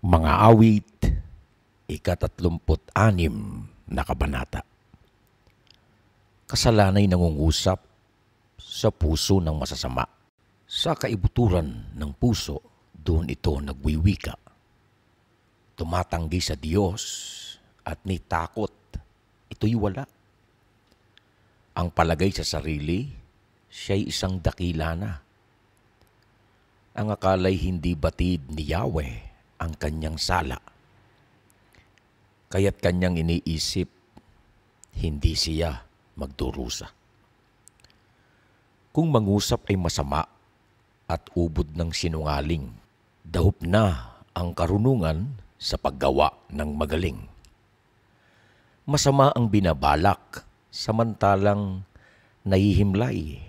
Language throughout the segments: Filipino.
Mga awit, ika-36 na kabanata. Kasalanay nangungusap sa puso ng masasama. Sa kaibuturan ng puso, doon ito nagwiwika. Tumatanggi sa Diyos at ni takot, ito'y wala. Ang palagay sa sarili, siya'y isang dakila na. Ang akala'y hindi batid ni Yahweh ang kanyang sala. Kaya't kanyang iniisip, hindi siya magdurusa. Kung mangusap ay masama at ubod ng sinungaling, dahop na ang karunungan sa paggawa ng magaling. Masama ang binabalak, samantalang nahihimlay.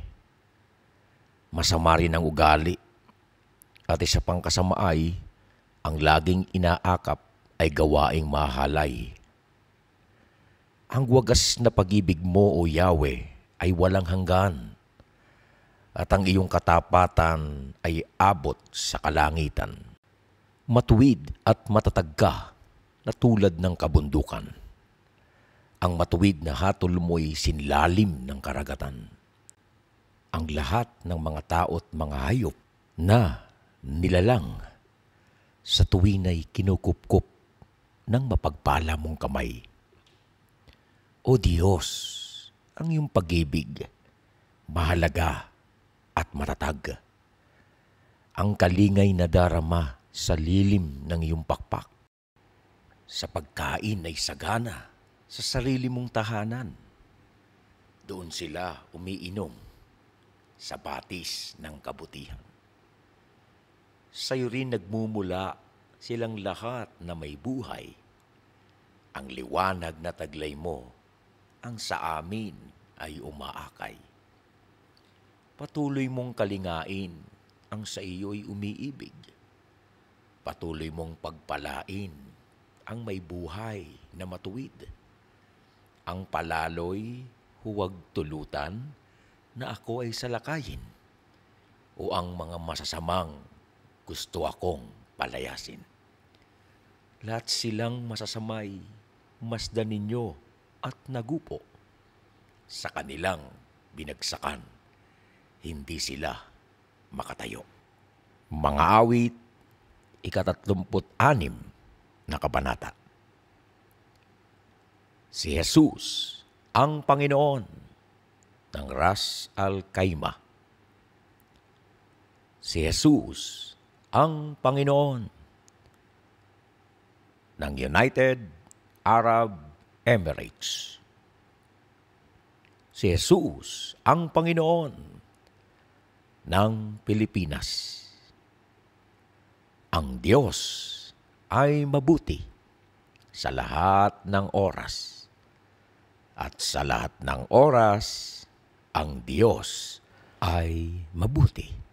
Masama rin ang ugali, at isa pang kasama ay ang laging inaakap ay gawaing mahalay. Ang wagas na pag-ibig mo, O Yahweh, ay walang hanggan, at ang iyong katapatan ay abot sa kalangitan. Matuwid at matatag ka na tulad ng kabundukan. Ang matuwid na hatol mo'y sinlalim ng karagatan. Ang lahat ng mga tao't mga hayop na nilalang sa tuwin ay kinukupkup ng mapagpala mong kamay. O Diyos, ang iyong pag-ibig, mahalaga at matatag. Ang kalingay na darama sa lilim ng iyong pakpak. Sa pagkain ay sagana sa sarili mong tahanan. Doon sila umiinom sa batis ng kabutihan. Sa'yo rin nagmumula silang lahat na may buhay. Ang liwanag na taglay mo, ang sa amin ay umaakay. Patuloy mong kalingain, ang sa iyo'y umiibig. Patuloy mong pagpalain, ang may buhay na matuwid. Ang palaloy, huwag tulutan, na ako ay salakayin. O ang mga masasamang gusto akong palayasin. Lahat silang masasamay, masdan ninyo at nagupo. Sa kanilang binagsakan, hindi sila makatayo. Mga awit, ika-36 na kabanata. Si Jesus, ang Panginoon ng Ras Al Khaimah. Si Jesus, ang Panginoon ng United Arab Emirates. Si Jesus, ang Panginoon ng Pilipinas. Ang Diyos ay mabuti sa lahat ng oras. At sa lahat ng oras, ang Diyos ay mabuti.